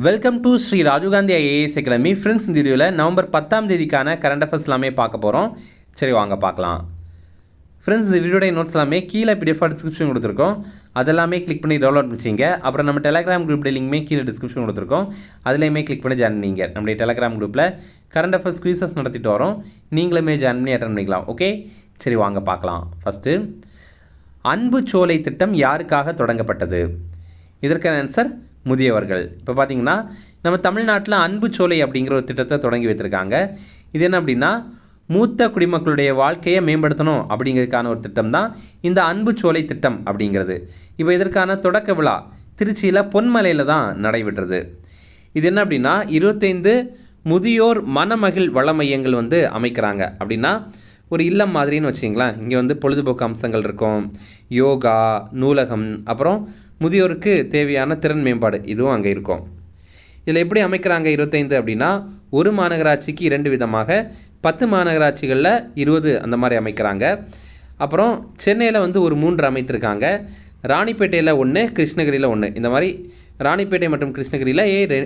Welcome to Sri Rajiv Gandhi IAS academy. Friends, இந்த வீடியோவில் November 10ஆம் தேதிக்கான கரண்ட் அஃபேர்ஸ் எல்லாமே பார்க்க போகிறோம். சரி, வாங்க பார்க்கலாம். ஃப்ரெண்ட்ஸ், இந்த வீடியோடைய நோட்ஸ் எல்லாமே கீழே பிடிஎஃப் டிஸ்கிரிப்ஷன் கொடுத்துருக்கோம். அதெல்லாமே கிளிக் பண்ணி டவுன்லோட் பண்ணிச்சிங்க. அப்புறம் நம்ம டெலிகிராம் குரூப் லிங்க்மே கீழே டிஸ்கிரிப்ஷன் கொடுத்துருக்கோம். அதுலேயுமே கிளிக் பண்ணி ஜாயின் பண்ணிங்க. நம்முடைய டெலிகிராம் குரூப்பில் கரண்ட் அஃபேர்ஸ் குவிசஸ் நடத்திட்டு வரோம். நீங்களுமே ஜாயின் பண்ணி அட்டன் பண்ணிக்கலாம். ஓகே, சரி வாங்க பார்க்கலாம். ஃபஸ்ட்டு, அன்பு சோலை திட்டம் யாருக்காக தொடங்கப்பட்டது? இதற்கான ஆன்சர் முதியவர்கள். இப்போ பார்த்தீங்கன்னா நம்ம தமிழ்நாட்டில் அன்பு சோலை அப்படிங்கிற ஒரு திட்டத்தை தொடங்கி வைத்திருக்காங்க. இது என்ன அப்படின்னா, மூத்த குடிமக்களுடைய வாழ்க்கையை மேம்படுத்தணும் அப்படிங்கிறதுக்கான ஒரு திட்டம் தான் இந்த அன்பு சோலை திட்டம் அப்படிங்கிறது. இப்போ இதற்கான தொடக்க விழா திருச்சியில் பொன்மலையில் தான் நடைபெற்றது. இது என்ன அப்படின்னா, 25 முதியோர் மனமகிழ் வள மையங்கள் அமைக்கிறாங்க. அப்படின்னா ஒரு இல்லம் மாதிரின்னு வச்சிங்களேன். இங்கே பொழுதுபோக்கு அம்சங்கள் இருக்கும், யோகா, நூலகம், அப்புறம் முதியோருக்கு தேவையான திறன் மேம்பாடு இதுவும் அங்கே இருக்கும். இதில் எப்படி அமைக்கிறாங்க 25 அப்படின்னா, ஒரு மாநகராட்சிக்கு 2 விதமாக, 10 மாநகராட்சிகளில் 20 அந்த மாதிரி அமைக்கிறாங்க. அப்புறம் சென்னையில் ஒரு 3 அமைத்திருக்காங்க. ராணிப்பேட்டையில் 1, கிருஷ்ணகிரியில் 1. இந்த மாதிரி ராணிப்பேட்டை மற்றும் கிருஷ்ணகிரியில்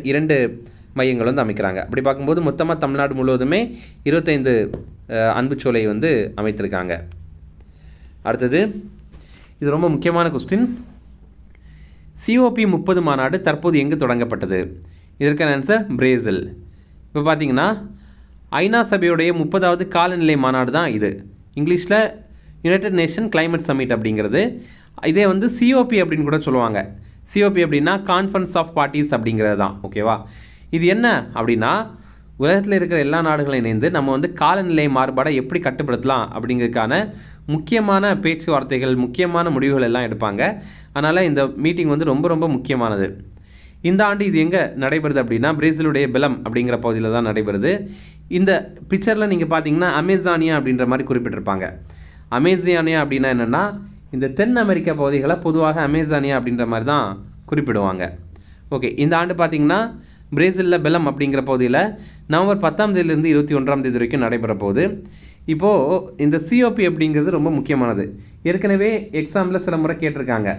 2 மையங்கள் அமைக்கிறாங்க. அப்படி பார்க்கும்போது மொத்தமாக தமிழ்நாடு முழுவதுமே 25 அன்புச்சோலை அமைத்திருக்காங்க. அடுத்தது, இது ரொம்ப முக்கியமான கொஸ்டின். COP30 மாநாடு தற்போது எங்கு தொடங்கப்பட்டது? இதற்கான ஆன்சர் பிரேசில். இப்போ பார்த்தீங்கன்னா ஐநா சபையுடைய 30வது காலநிலை மாநாடு தான் இது. இங்கிலீஷில் யுனைடெட் நேஷன் கிளைமேட் சமிட் அப்படிங்கிறது. இதே COP அப்படின்னு கூட சொல்லுவாங்க. COP அப்படின்னா கான்ஃபரன்ஸ் ஆஃப் பார்ட்டிஸ் அப்படிங்கிறது தான். ஓகேவா? இது என்ன அப்படின்னா, உலகத்தில் இருக்கிற எல்லா நாடுகளும் இணைந்து நம்ம காலநிலை மாறுபாடை எப்படி கட்டுப்படுத்தலாம் அப்படிங்கிறதுக்கான முக்கியமான பேச்சுவார்த்தைகள், முக்கியமான முடிவுகள் எல்லாம் எடுப்பாங்க. அதனால் இந்த மீட்டிங் ரொம்ப ரொம்ப முக்கியமானது. இந்த ஆண்டு இது எங்கே நடைபெறுது அப்படின்னா, பிரேசிலுடைய பெலம் அப்படிங்கிற பகுதியில் தான் நடைபெறுது. இந்த பிக்சரில் நீங்கள் பார்த்தீங்கன்னா அமேசானியா அப்படின்ற மாதிரி குறிப்பிட்டிருப்பாங்க. அமேசானியா அப்படின்னா என்னென்னா, இந்த தென் அமெரிக்கா பகுதிகளை பொதுவாக அமேசானியா அப்படின்ற மாதிரி தான் குறிப்பிடுவாங்க. ஓகே, இந்த ஆண்டு பார்த்தீங்கன்னா பிரேசிலில் பெலம் அப்படிங்கிற பகுதியில் நவம்பர் 10ஆம் தேதியிலிருந்து 21ஆம் தேதி வரைக்கும் நடைபெற போகுது. இப்போது இந்த COP அப்படிங்கிறது ரொம்ப முக்கியமானது. ஏற்கனவே எக்ஸாமில் சில முறை கேட்டிருக்காங்க.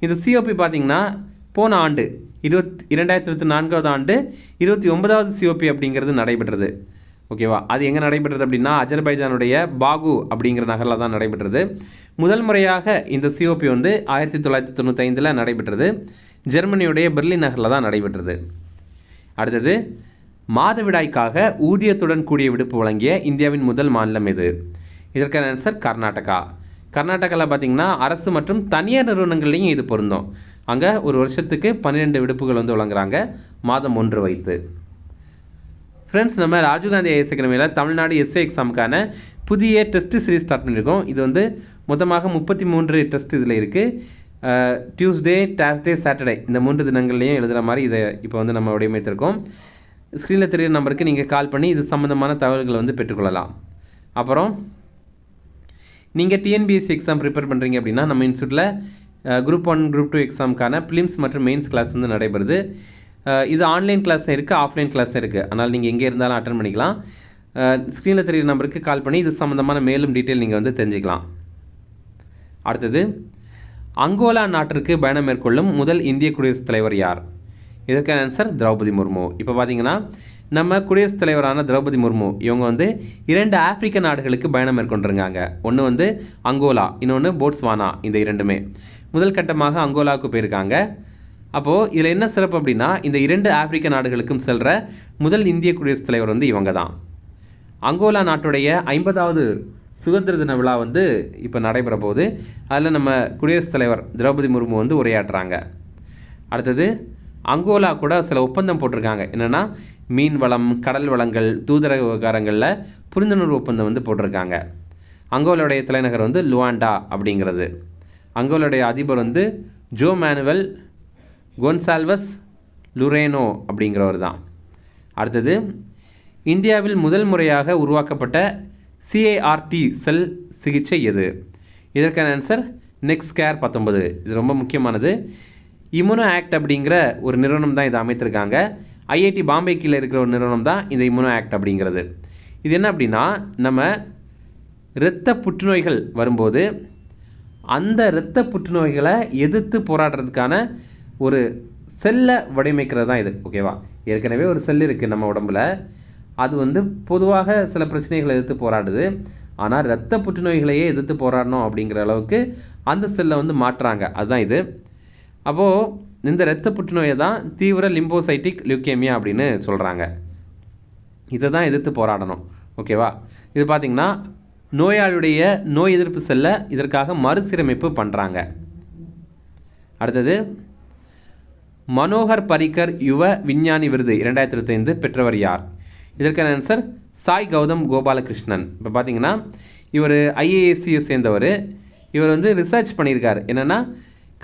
இந்த COP பார்த்திங்கன்னா போன ஆண்டு 2024ஆவது ஆண்டு 29வது COP அப்படிங்கிறது நடைபெற்றது. ஓகேவா? அது எங்கே நடைபெற்றது அப்படின்னா, அஜர்பைஜானுடைய பாகு அப்படிங்கிற நகரில் தான் நடைபெற்றது. முதல் முறையாக இந்த COP 1995 நடைபெற்றது. ஜெர்மனியுடைய பெர்லின் நகரில் தான் நடைபெற்றது. அடுத்தது, மாதவிடாய்க்காக ஊதியத்துடன் கூடிய விடுப்பு வழங்கிய இந்தியாவின் முதல் மாநிலம் எது? இதற்கான ஆன்சர் கர்நாடகா. கர்நாடகாவில் பார்த்திங்கன்னா அரசு மற்றும் தனியார் நிறுவனங்கள்லையும் இது பொருந்தும். அங்கே ஒரு வருஷத்துக்கு 12 விடுப்புகள் வழங்குறாங்க, மாதம் 1 வைத்து. ஃப்ரெண்ட்ஸ், நம்ம ராஜீவ்காந்தி ஐஏஎஸ் அகாடமியில் தமிழ்நாடு எஸ்ஏ எக்ஸாமுக்கான புதிய டெஸ்ட் சீரிஸ் ஸ்டார்ட் பண்ணியிருக்கோம். இது மொத்தமாக 33 டெஸ்ட் இதில் இருக்குது. டியூஸ்டே, தேர்ஸ்டே, சாட்டர்டே இந்த 3 தினங்கள்லையும் எழுதுகிற மாதிரி இதை இப்போ நம்ம வடிவமைத்திருக்கோம். ஸ்க்ரீனில் தெரிகிற நம்பருக்கு நீங்கள் கால் பண்ணி இது சம்மந்தமான தகவல்களை பெற்றுக்கொள்ளலாம். அப்புறம் நீங்கள் டிஎன்பிஎஸ்சி எக்ஸாம் ப்ரிப்பேர் பண்ணுறீங்க அப்படின்னா, நம்ம இன்ஸ்டியூட்டில் குரூப் 1, குரூப் 2 எக்ஸாமுக்கான ப்ரிலிம்ஸ் மற்றும் மெயின்ஸ் கிளாஸ் நடைபெறுது. இது ஆன்லைன் கிளாஸ் இருக்குது, ஆஃப்லைன் கிளாஸ் இருக்குது. அதனால் நீங்கள் எங்கே இருந்தாலும் அட்டன் பண்ணிக்கலாம். ஸ்க்ரீனில் தெரிகிற நம்பருக்கு கால் பண்ணி இது சம்மந்தமான மேலும் டீட்டெயில் நீங்கள் தெரிஞ்சுக்கலாம். அடுத்தது, அங்கோலா நாட்டிற்கு பயணம் மேற்கொள்ளும் முதல் இந்திய குடியரசுத் தலைவர் யார்? இதற்கான ஆன்சர் திரௌபதி முர்மு. இப்போ பார்த்தீங்கன்னா நம்ம குடியரசுத் தலைவரான திரௌபதி முர்மு இவங்க 2 ஆப்பிரிக்க நாடுகளுக்கு பயணம் மேற்கொண்டிருக்காங்க. ஒன்று அங்கோலா, இன்னொன்று போட்ஸ்வானா. இந்த 2மே முதல் கட்டமாக அங்கோலாவுக்கு போயிருக்காங்க. அப்போது இதில் என்ன சிறப்பு அப்படின்னா, இந்த 2 ஆப்பிரிக்க நாடுகளுக்கும் செல்கிற முதல் இந்திய குடியரசுத் தலைவர் இவங்க தான். அங்கோலா நாட்டுடைய 50வது சுதந்திர தின விழா இப்போ நடைபெற போகுது. அதில் நம்ம குடியரசுத் தலைவர் திரௌபதி முர்மு உரையாற்றுறாங்க. அடுத்தது, அங்கோலா கூட சில ஒப்பந்தம் போட்டிருக்காங்க. என்னென்னா, மீன் வளம், கடல் வளங்கள், தூதரக விவகாரங்களில் புரிந்துணர்வு ஒப்பந்தம் போட்டிருக்காங்க. அங்கோலாவுடைய தலைநகர் லுவாண்டா அப்படிங்கிறது. அங்கோலாவுடைய அதிபர் ஜோ மேனுவல் கோன்சால்வஸ் லுரேனோ அப்படிங்கிறவர் தான். அடுத்தது, இந்தியாவில் முதல் முறையாக உருவாக்கப்பட்ட CAR-T செல் சிகிச்சை எது? இதற்கான ஆன்சர் நெக்ஸ்கேர் 19. இது ரொம்ப முக்கியமானது. இம்யூனோ ஆக்ட் அப்படிங்கிற ஒரு நிறுவனம் தான் இதை அமைத்திருக்காங்க. IIT பாம்பே கீழே இருக்கிற ஒரு நிறுவனம் தான் இந்த இம்யூனோ ஆக்ட் அப்படிங்கிறது. இது என்ன அப்படின்னா, நம்ம இரத்த புற்றுநோய்கள் வரும்போது அந்த இரத்த புற்றுநோய்களை எதிர்த்து போராடுறதுக்கான ஒரு செல்லை வடிவமைக்கிறது தான் இது. ஓகேவா? ஏற்கனவே ஒரு செல் இருக்குது நம்ம உடம்புல, அது வந்து பொதுவாக சில பிரச்சனைகளை எதிர்த்து போராடுது. ஆனால் இரத்த புற்றுநோய்களையே எதிர்த்து போராடணும் அப்படிங்கிற அளவுக்கு அந்த செல்லை வந்து மாற்றுறாங்க. அதுதான் இது. அப்போது இந்த இரத்த புற்றுநோயை தான் தீவிர லிம்போசைட்டிக் லியூக்கேமியா அப்படின்னு சொல்கிறாங்க. இதை தான் எதிர்த்து போராடணும். ஓகேவா? இது பார்த்திங்கன்னா நோயாளியுடைய நோய் எதிர்ப்பு செல்லை இதற்காக மறுசீரமைப்பு பண்ணுறாங்க. அடுத்தது மனோகர் பரிக்கர் யுவ விஞ்ஞானி விருது 2025 பெற்றவர் யார்? இதற்கான ஆன்சர் சாய் கௌதம் கோபாலகிருஷ்ணன். இப்போ பார்த்தீங்கன்னா இவர் ஐஏஎஸ்சியை சேர்ந்தவர். இவர் வந்து ரிசர்ச் பண்ணியிருக்காரு. என்னென்னா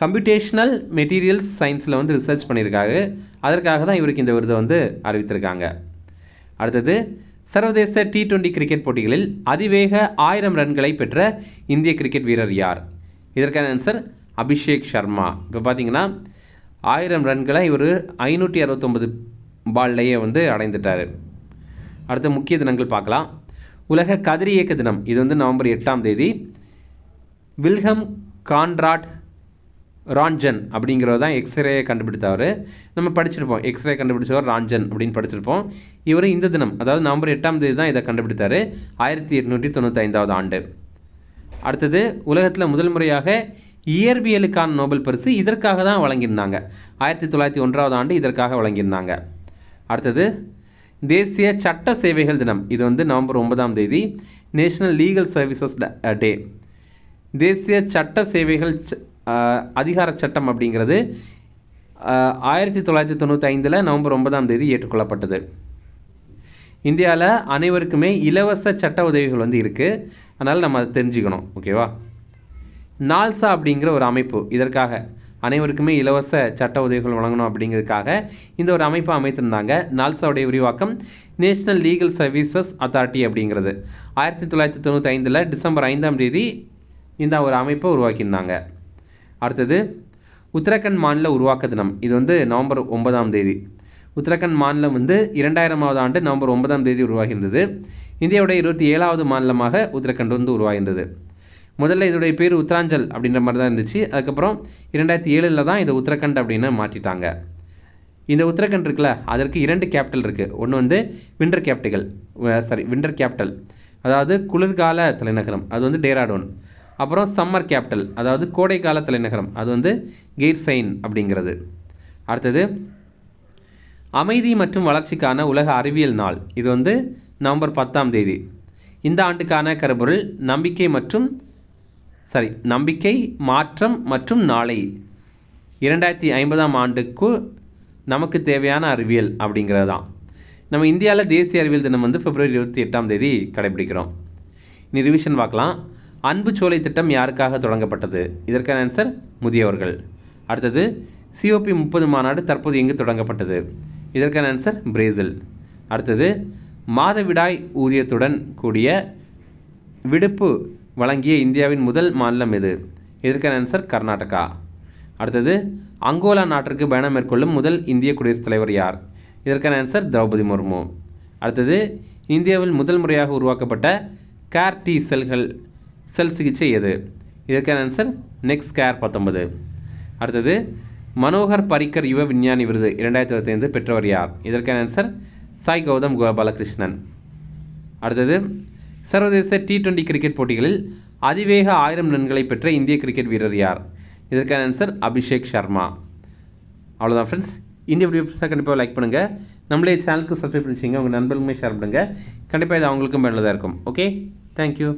கம்ப்யூட்டேஷனல் மெட்டீரியல்ஸ் சயின்ஸில் வந்து ரிசர்ச் பண்ணியிருக்காரு. அதற்காக தான் இவருக்கு இந்த விருதை வந்து அறிவித்திருக்காங்க. அடுத்தது சர்வதேச T20 கிரிக்கெட் போட்டிகளில் அதிவேக 1000 ரன்களை பெற்ற இந்திய கிரிக்கெட் வீரர் யார்? இதற்கான ஆன்சர் அபிஷேக் சர்மா. இப்போ பார்த்தீங்கன்னா 1000 ரன்களை இவர் 569 பால்லையே வந்து அடைந்துட்டார். அடுத்த முக்கிய தினங்கள் பார்க்கலாம். உலக கதிரியக்க தினம், இது வந்து நவம்பர் 8ஆம் தேதி. வில்ஹம் கான்ராட் ரான்ஜன் அப்படிங்கிறவர் தான் எக்ஸ்ரேயை கண்டுபிடித்தவர். நம்ம படிச்சிருப்போம், எக்ஸ்ரே கண்டுபிடிச்சவர் ரான்ஜன் அப்படின்னு படிச்சிருப்போம். இவர் இந்த தினம், அதாவது நவம்பர் 8ஆம் தேதி தான் இதை கண்டுபிடித்தார், 1895 ஆண்டு. அடுத்தது உலகத்தில் முதல் முறையாக இயற்பியலுக்கான நோபல் பரிசு இதற்காக தான் வழங்கியிருந்தாங்க. 1901 ஆண்டு இதற்காக வழங்கியிருந்தாங்க. அடுத்தது தேசிய சட்ட சேவைகள் தினம், இது வந்து நவம்பர் 9ஆம் தேதி. நேஷனல் லீகல் சர்வீசஸ் டே. தேசிய சட்ட சேவைகள் அதிகார சட்டம் அப்படிங்கிறது 1995 நவம்பர் 9ஆம் தேதி ஏற்றுக்கொள்ளப்பட்டது. இந்தியாவில் அனைவருக்குமே இலவச சட்ட உதவிகள் வந்து இருக்குது. அதனால் நம்ம அதை தெரிஞ்சுக்கணும். ஓகேவா? நால்சா அப்படிங்கிற ஒரு அமைப்பு, இதற்காக அனைவருக்குமே இலவச சட்ட உதவிகள் வழங்கணும் அப்படிங்கிறதுக்காக இந்த ஒரு அமைப்பை அமைத்திருந்தாங்க. நால்சாவுடைய விரிவாக்கம் நேஷனல் லீகல் சர்வீசஸ் அத்தாரிட்டி அப்படிங்கிறது 1995 டிசம்பர் 5ஆம் தேதி இந்த ஒரு அமைப்பை உருவாக்கியிருந்தாங்க. அடுத்தது உத்தரகண்ட் மாநில உருவாக்க தினம், இது வந்து நவம்பர் 9ஆம் தேதி. உத்தரகண்ட் மாநிலம் வந்து 2000ஆவது ஆண்டு நவம்பர் 9ஆம் தேதி உருவாகியிருந்தது. இந்தியாவுடைய 27வது மாநிலமாக உத்தரகண்ட் வந்து உருவாகியிருந்தது. முதல்ல இதோடைய பேர் உத்தராஞ்சல் அப்படின்ற மாதிரி தான் இருந்துச்சு. அதுக்கப்புறம் 2007 தான் இதை உத்தரகண்ட் அப்படின்னு மாற்றிட்டாங்க. இந்த உத்தரகண்ட் இருக்குல்ல, அதற்கு 2 கேபிட்டல் இருக்குது. ஒன்று வந்து விண்டர் கேபிட்டல், அதாவது குளிர்கால தலைநகரம், அது வந்து டேராடூன். அப்புறம் சம்மர் கேபிட்டல், அதாவது கோடைக்கால தலைநகரம், அது வந்து கெய்ர்சைன் அப்படிங்கிறது. அடுத்தது அமைதி மற்றும் வளர்ச்சிக்கான உலக அறிவியல் நாள், இது வந்து நவம்பர் 10ஆம் தேதி. இந்த ஆண்டுக்கான கருப்பொருள் நம்பிக்கை மாற்றம் மற்றும் நாளை 2050ஆம் ஆண்டுக்கு நமக்கு தேவையான அறிவியல் அப்படிங்கிறது தான். நம்ம இந்தியாவில் தேசிய அறிவியல் தினம் வந்து பிப்ரவரி 28ஆம் தேதி கடைபிடிக்கிறோம். இனி ரிவிஷன் பார்க்கலாம். அன்பு சோலை திட்டம் யாருக்காக தொடங்கப்பட்டது? இதற்கான ஆன்சர் முதியவர்கள். அடுத்தது COP 30 மாநாடு தற்போது எங்கு தொடங்கப்பட்டது? இதற்கான ஆன்சர் பிரேசில். அடுத்தது மாதவிடாய் ஊதியத்துடன் கூடிய விடுப்பு வழங்கிய இந்தியாவின் முதல் மாநிலம் எது? இதற்கான ஆன்சர் கர்நாடகா. அடுத்தது அங்கோலா நாட்டிற்கு பயணம் மேற்கொள்ளும் முதல் இந்திய குடியரசுத் தலைவர் யார்? இதற்கான ஆன்சர் திரௌபதி முர்மு. அடுத்தது இந்தியாவில் முதல் முறையாக உருவாக்கப்பட்ட CAR T செல் சிகிச்சை எது? இதற்கான ஆன்சர் நெக்ஸ்கேர் 19. அடுத்தது மனோகர் பரிக்கர் யுவ விஞ்ஞானி விருது 2025 பெற்றவர் யார்? இதற்கான ஆன்சர் சாய் கௌதம் கோபாலகிருஷ்ணன். அடுத்தது சர்வதேச T20 கிரிக்கெட் போட்டிகளில் அதிவேக 1000 ரன்களை பெற்ற இந்திய கிரிக்கெட் வீரர் யார்? இதற்கான ஆன்சர் அபிஷேக் சர்மா. அவ்வளோதான் ஃப்ரெண்ட்ஸ். இந்த வீடியோ கண்டிப்பாக லைக் பண்ணுங்கள். நம்மளே சேனலுக்கு சப்ஸ்கிரைப் பண்ணிச்சிங்க, உங்கள் நண்பர்களுமே ஷேர் பண்ணுங்கள். கண்டிப்பாக இது அவங்களுக்கும் பயனுள்ளதாக இருக்கும். Okay, thank you.